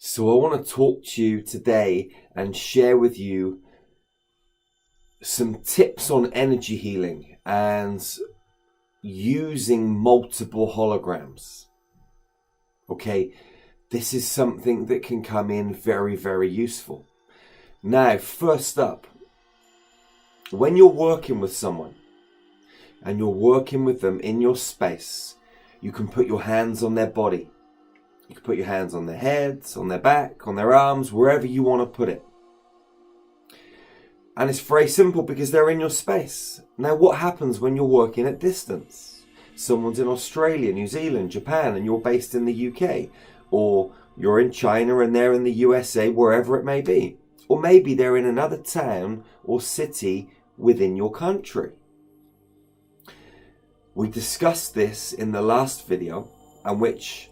So I want to talk to you today and share with you some tips on energy healing and using multiple holograms. Okay, this is something that can come in very, very useful. Now, first up, when you're working with someone and you're working with them in your space, you can put your hands on their body. You can put your hands on their heads, on their back, on their arms, wherever you want to put it. And it's very simple because they're in your space. Now, what happens when you're working at distance? Someone's in Australia, New Zealand, Japan, and you're based in the UK. Or you're in China and they're in the USA, wherever it may be. Or maybe they're in another town or city within your country. We discussed this in the last video, and which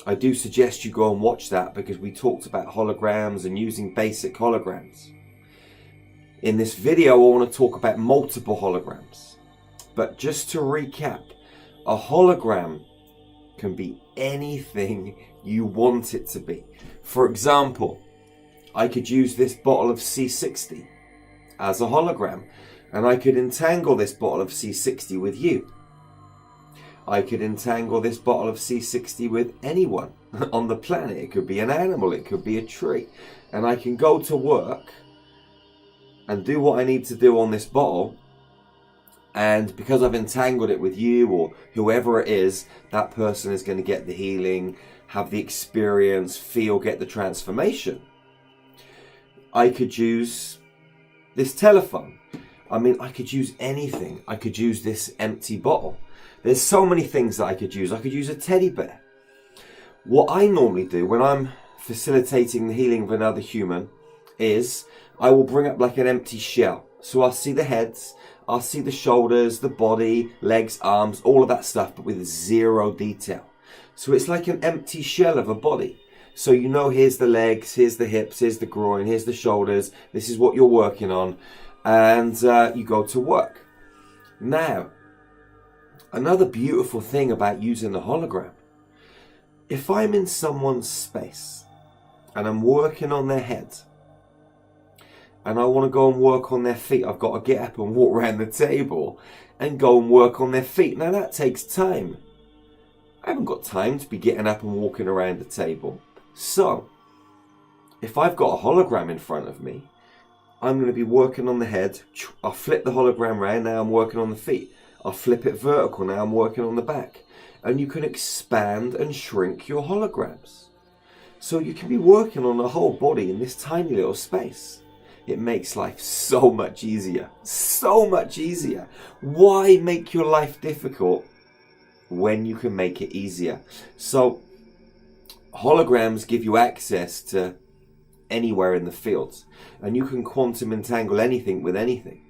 I do suggest you go and watch that because we talked about holograms and using basic holograms. In this video, I want to talk about multiple holograms. But just to recap, a hologram can be anything you want it to be. For example, I could use this bottle of C60 as a hologram, and I could entangle this bottle of C60 with you. I could entangle this bottle of C60 with anyone on the planet. It could be an animal, it could be a tree. And I can go to work and do what I need to do on this bottle. And because I've entangled it with you or whoever it is, that person is going to get the healing, have the experience, feel, get the transformation. I could use this telephone. I mean, I could use anything. I could use this empty bottle. There's so many things that I could use. I could use a teddy bear. What I normally do when I'm facilitating the healing of another human is I will bring up like an empty shell. So I'll see the heads, I'll see the shoulders, the body, legs, arms, all of that stuff, but with zero detail. So it's like an empty shell of a body. So you know, here's the legs, here's the hips, here's the groin, here's the shoulders. This is what you're working on. And you go to work. Now, another beautiful thing about using a hologram, if I'm in someone's space and I'm working on their head and I want to go and work on their feet, I've got to get up and walk around the table and go and work on their feet. Now that takes time. I haven't got time to be getting up and walking around the table. So, if I've got a hologram in front of me, I'm going to be working on the head. I'll flip the hologram around, now I'm working on the feet. I'll flip it vertical, now I'm working on the back. And you can expand and shrink your holograms. So you can be working on the whole body in this tiny little space. It makes life so much easier. So much easier. Why make your life difficult when you can make it easier? So holograms give you access to anywhere in the fields. And you can quantum entangle anything with anything.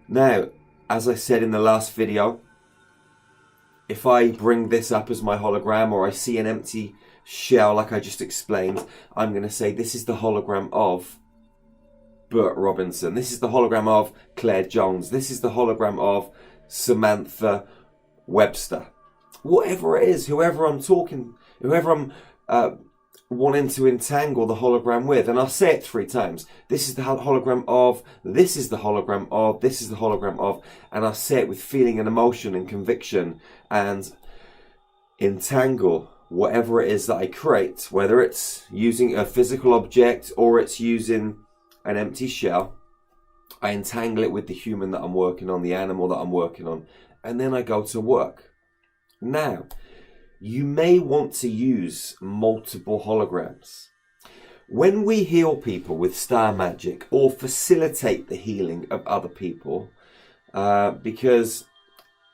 Now, as I said in the last video, if I bring this up as my hologram or I see an empty shell like I just explained, I'm going to say this is the hologram of Bert Robinson. This is the hologram of Claire Jones. This is the hologram of Samantha Webster. Whatever it is, whoever I'm wanting to entangle the hologram with, and I'll say it 3 times. This is the hologram of, this is the hologram of, this is the hologram of, and I'll say it with feeling and emotion and conviction and entangle whatever it is that I create, whether it's using a physical object or it's using an empty shell. I entangle it with the human that I'm working on, the animal that I'm working on, and then I go to work. Now, you may want to use multiple holograms. When we heal people with star magic or facilitate the healing of other people, because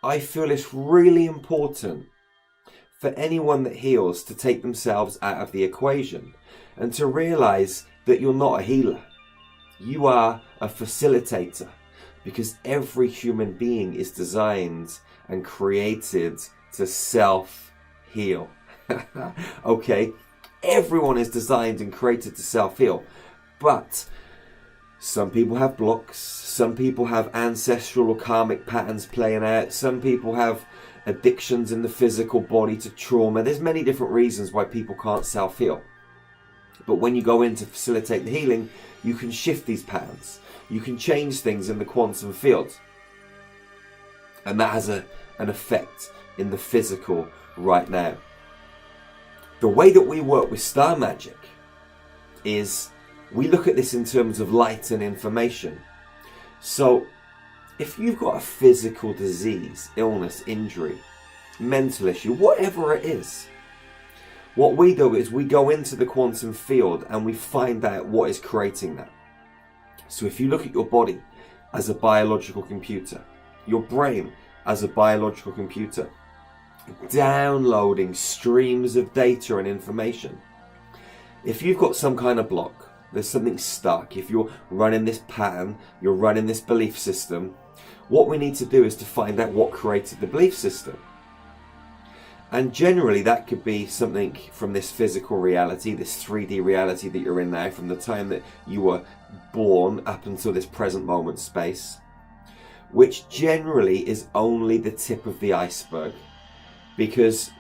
I feel it's really important for anyone that heals to take themselves out of the equation and to realize that you're not a healer. You are a facilitator, because every human being is designed and created to self-heal. Okay, everyone is designed and created to self-heal, but some people have blocks, some people have ancestral or karmic patterns playing out, some people have addictions in the physical body to trauma. There's many different reasons why people can't self-heal. But when you go in to facilitate the healing, you can shift these patterns. You can change things in the quantum field. And that has an effect in the physical right now. The way that we work with star magic is we look at this in terms of light and information. So if you've got a physical disease, illness, injury, mental issue, whatever it is, what we do is we go into the quantum field and we find out what is creating that. So if you look at your body as a biological computer, your brain as a biological computer, downloading streams of data and information. If you've got some kind of block, there's something stuck, if you're running this pattern, you're running this belief system, what we need to do is to find out what created the belief system. And generally that could be something from this physical reality, this 3D reality that you're in now, from the time that you were born up until this present moment space, which generally is only the tip of the iceberg, because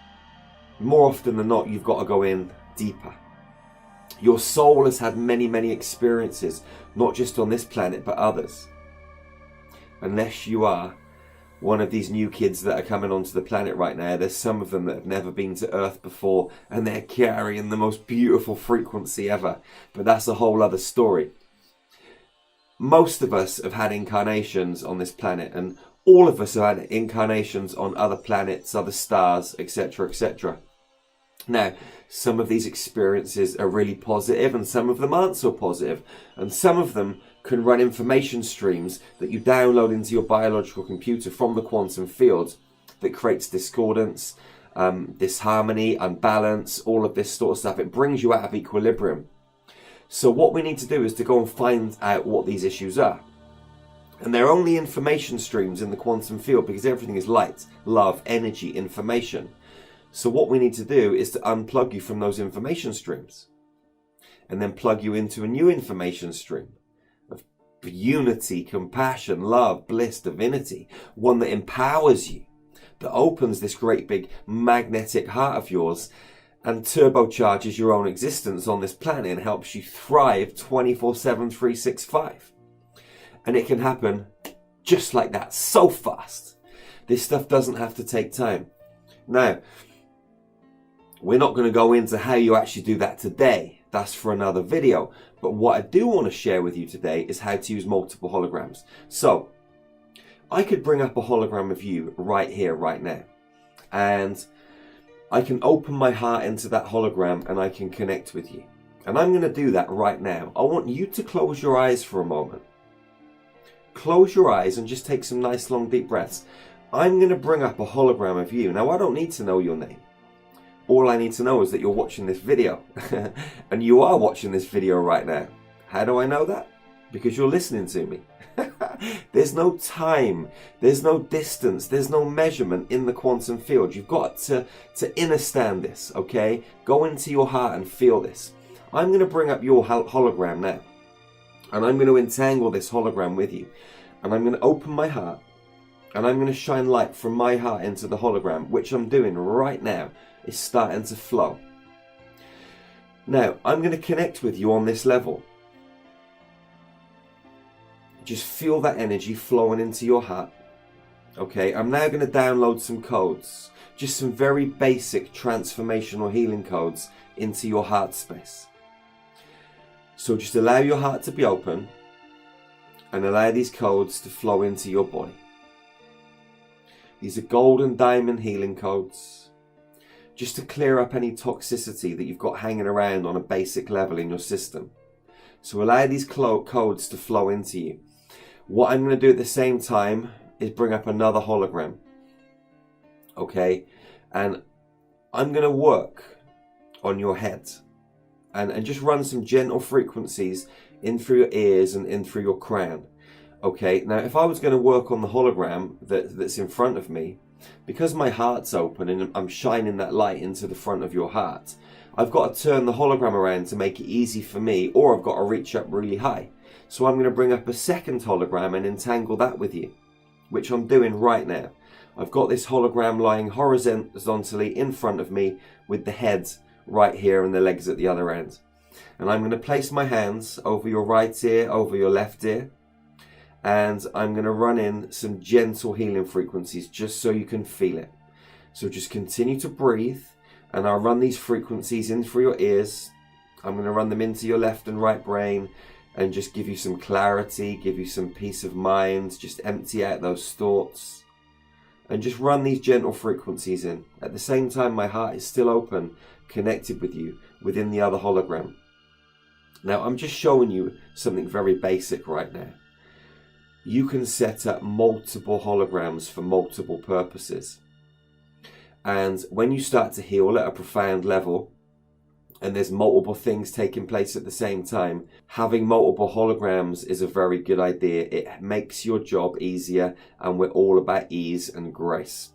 more often than not you've got to go in deeper. Your soul has had many, many experiences, not just on this planet but others. Unless you are one of these new kids that are coming onto the planet right now, there's some of them that have never been to Earth before and they're carrying the most beautiful frequency ever. But that's a whole other story. Most of us have had incarnations on this planet, and all of us have had incarnations on other planets, other stars, etc., etc. Now, some of these experiences are really positive and some of them aren't so positive, and some of them can run information streams that you download into your biological computer from the quantum field that creates discordance, disharmony, unbalance, all of this sort of stuff. It brings you out of equilibrium. So what we need to do is to go and find out what these issues are. And they're only information streams in the quantum field because everything is light, love, energy, information. So what we need to do is to unplug you from those information streams and then plug you into a new information stream of unity, compassion, love, bliss, divinity, one that empowers you, that opens this great big magnetic heart of yours and turbocharges your own existence on this planet and helps you thrive 24/7, 365. And it can happen just like that, so fast. This stuff doesn't have to take time. Now, we're not going to go into how you actually do that today. That's for another video. But what I do want to share with you today is how to use multiple holograms. So, I could bring up a hologram of you right here, right now. And I can open my heart into that hologram and I can connect with you. And I'm going to do that right now. I want you to close your eyes for a moment. Close your eyes and just take some nice long deep breaths. I'm going to bring up a hologram of you. Now, I don't need to know your name. All I need to know is that you're watching this video. And you are watching this video right now. How do I know that? Because you're listening to me. There's no time, there's no distance, there's no measurement in the quantum field. You've got to understand this, okay? Go into your heart and feel this. I'm going to bring up your hologram now. And I'm going to entangle this hologram with you. And I'm going to open my heart. And I'm going to shine light from my heart into the hologram, which I'm doing right now. It's starting to flow. Now, I'm going to connect with you on this level. Just feel that energy flowing into your heart. Okay, I'm now going to download some codes. Just some very basic transformational healing codes into your heart space. So just allow your heart to be open and allow these codes to flow into your body. These are golden diamond healing codes. Just to clear up any toxicity that you've got hanging around on a basic level in your system. So allow these codes to flow into you. What I'm going to do at the same time is bring up another hologram. Okay? And I'm going to work on your head. And just run some gentle frequencies in through your ears and in through your crown. Okay? Now, if I was going to work on the hologram that's in front of me, because my heart's open and I'm shining that light into the front of your heart, I've got to turn the hologram around to make it easy for me, or I've got to reach up really high. So I'm going to bring up a second hologram and entangle that with you, which I'm doing right now. I've got this hologram lying horizontally in front of me with the head right here and the legs at the other end. And I'm going to place my hands over your right ear, over your left ear, and I'm going to run in some gentle healing frequencies just so you can feel it. So just continue to breathe, and I'll run these frequencies in through your ears. I'm going to run them into your left and right brain and just give you some clarity, give you some peace of mind, just empty out those thoughts and just run these gentle frequencies in. At the same time, my heart is still open, connected with you within the other hologram. Now, I'm just showing you something very basic right now. You can set up multiple holograms for multiple purposes. And when you start to heal at a profound level, and there's multiple things taking place at the same time, having multiple holograms is a very good idea. It makes your job easier, and we're all about ease and grace.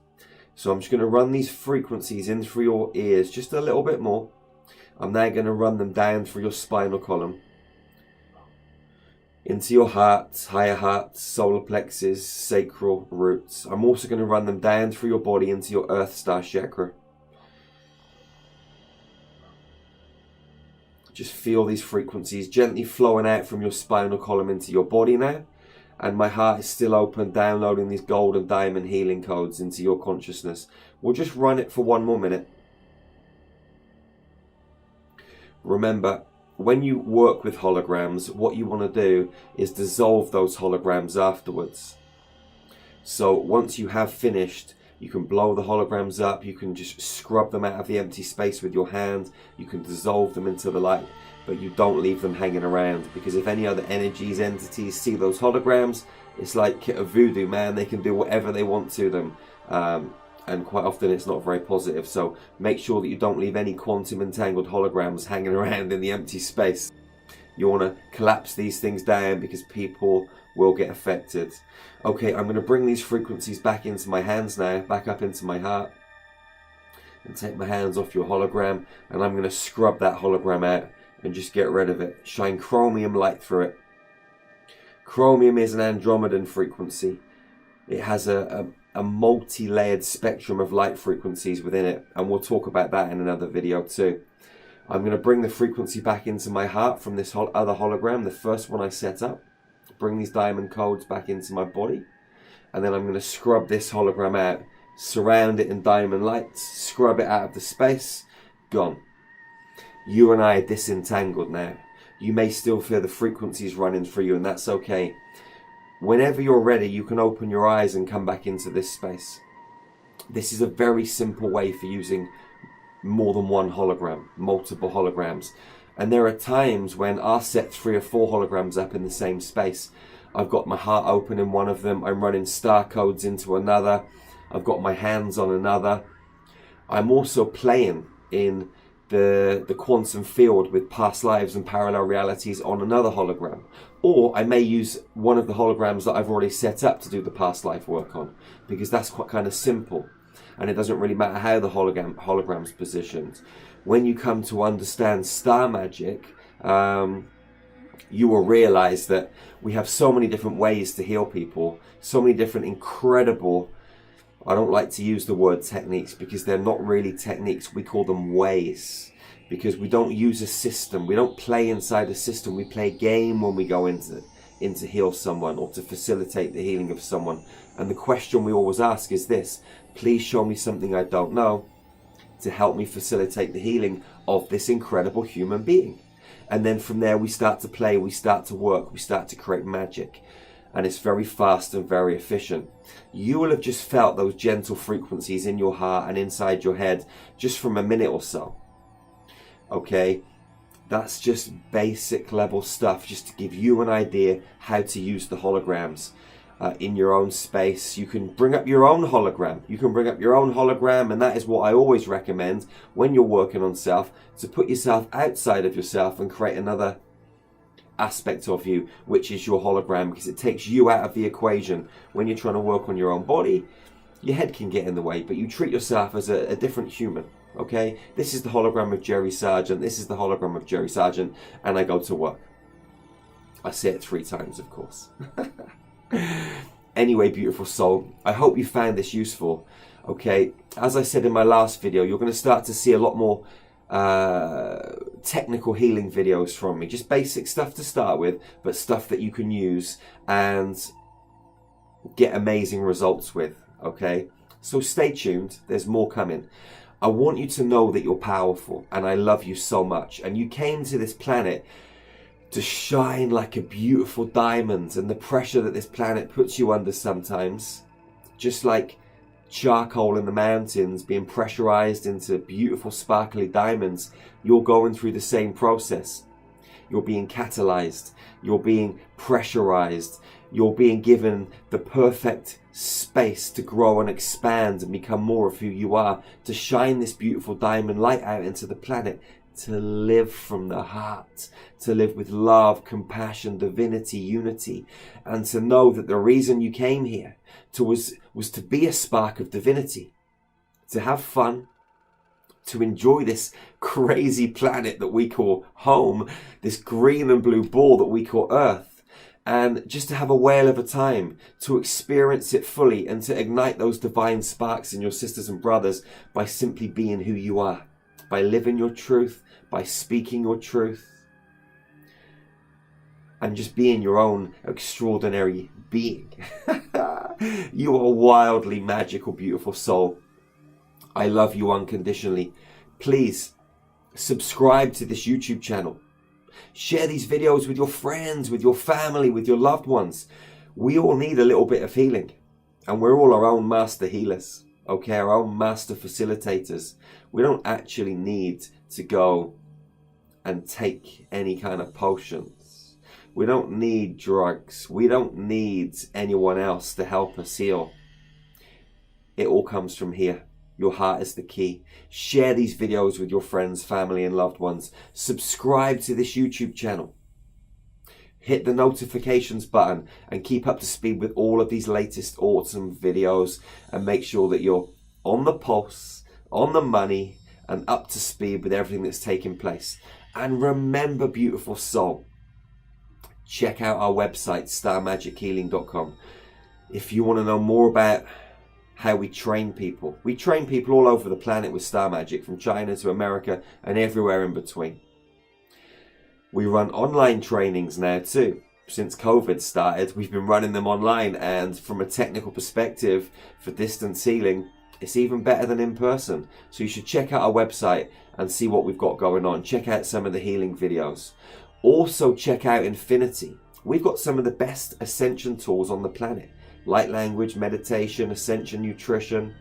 So I'm just going to run these frequencies in through your ears just a little bit more. I'm now going to run them down through your spinal column, into your heart, higher heart, solar plexus, sacral roots. I'm also going to run them down through your body into your Earth Star chakra. Just feel these frequencies gently flowing out from your spinal column into your body now. And my heart is still open, downloading these gold and diamond healing codes into your consciousness. We'll just run it for 1 more minute. Remember, when you work with holograms, what you want to do is dissolve those holograms afterwards. So once you have finished, you can blow the holograms up, you can just scrub them out of the empty space with your hand, you can dissolve them into the light, but you don't leave them hanging around, because if any other energies, entities see those holograms, it's like a voodoo, man. They can do whatever they want to them, and quite often it's not very positive. So make sure that you don't leave any quantum entangled holograms hanging around in the empty space. You want to collapse these things down because people will get affected. Okay, I'm going to bring these frequencies back into my hands now, back up into my heart, and take my hands off your hologram, and I'm going to scrub that hologram out and just get rid of it. Shine chromium light through it. Chromium is an Andromedan frequency. It has a multi-layered spectrum of light frequencies within it, and we'll talk about that in another video too. I'm going to bring the frequency back into my heart from this other hologram, the first one I set up. Bring these diamond codes back into my body, and then I'm going to scrub this hologram out, surround it in diamond lights, scrub it out of the space. Gone. You and I are disentangled now. You may still feel the frequencies running through you, and that's okay. Whenever you're ready, you can open your eyes and come back into this space. This is a very simple way for using more than one hologram, multiple holograms. And there are times when I'll set 3 or 4 holograms up in the same space. I've got my heart open in one of them. I'm running star codes into another. I've got my hands on another. I'm also playing in the quantum field with past lives and parallel realities on another hologram. Or I may use one of the holograms that I've already set up to do the past life work on, because that's quite kind of simple. And it doesn't really matter how the hologram's positioned. When you come to understand star magic, you will realize that we have so many different ways to heal people, so many different incredible, I don't like to use the word techniques because they're not really techniques, we call them ways, because we don't use a system, we don't play inside a system, we play a game when we go into heal someone or to facilitate the healing of someone. And the question we always ask is this: please show me something I don't know to help me facilitate the healing of this incredible human being. And then from there we start to play, we start to work, we start to create magic. And it's very fast and very efficient. You will have just felt those gentle frequencies in your heart and inside your head just from a minute or so. Okay, that's just basic level stuff, just to give you an idea how to use the holograms in your own space. You can bring up your own hologram. You can bring up your own hologram, and that is what I always recommend when you're working on self, to put yourself outside of yourself and create another aspect of you, which is your hologram, because it takes you out of the equation. When you're trying to work on your own body, your head can get in the way, but you treat yourself as a different human. Okay, this is the hologram of Jerry Sargeant, this is the hologram of Jerry Sargeant, and I go to work. I say it 3 times, of course. Anyway, beautiful soul, I hope you found this useful. Okay, as I said in my last video, you're going to start to see a lot more technical healing videos from me. Just basic stuff to start with, but stuff that you can use and get amazing results with. Okay, so stay tuned. There's more coming. I want you to know that you're powerful, and I love you so much. And you came to this planet to shine like a beautiful diamond, and the pressure that this planet puts you under sometimes, just like charcoal in the mountains being pressurized into beautiful sparkly diamonds, you're going through the same process. You're being catalyzed, you're being pressurized, you're being given the perfect space to grow and expand and become more of who you are, to shine this beautiful diamond light out into the planet, to live from the heart, to live with love, compassion, divinity, unity, and to know that the reason you came here was to be a spark of divinity, to have fun, to enjoy this crazy planet that we call home, this green and blue ball that we call Earth, and just to have a whale of a time, to experience it fully and to ignite those divine sparks in your sisters and brothers by simply being who you are, by living your truth, by speaking your truth, and just being your own extraordinary being. You are wildly magical, beautiful soul. I love you unconditionally. Please subscribe to this YouTube channel. Share these videos with your friends, with your family, with your loved ones. We all need a little bit of healing, and we're all our own master healers, okay, our own master facilitators. We don't actually need to go and take any kind of potions. We don't need drugs. We don't need anyone else to help us heal. It all comes from here. Your heart is the key. Share these videos with your friends, family, and loved ones. Subscribe to this YouTube channel. Hit the notifications button and keep up to speed with all of these latest autumn videos, and make sure that you're on the pulse, on the money, and up to speed with everything that's taking place. And remember, beautiful soul, check out our website, starmagichealing.com. If you want to know more about how we train people all over the planet with Star Magic, from China to America and everywhere in between. We run online trainings now too. Since COVID started, we've been running them online, and from a technical perspective for distance healing, it's even better than in person. So you should check out our website and see what we've got going on. Check out some of the healing videos. Also check out Infinity. We've got some of the best ascension tools on the planet. Light language, meditation, ascension, nutrition.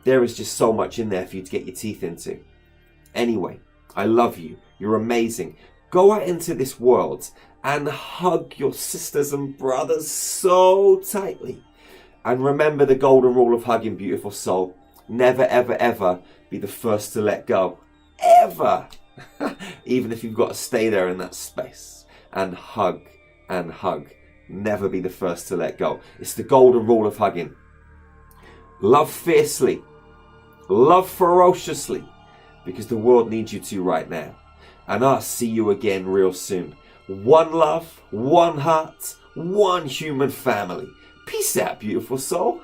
There is just so much in there for you to get your teeth into. Anyway, I love you. You're amazing. Go out into this world and hug your sisters and brothers so tightly. And remember the golden rule of hugging, beautiful soul. Never, ever, ever be the first to let go. Ever. Even if you've got to stay there in that space. And hug and hug. Never be the first to let go. It's the golden rule of hugging. Love fiercely. Love ferociously. Because the world needs you to right now. And I'll see you again real soon. One love, one heart, one human family. Peace out, beautiful soul.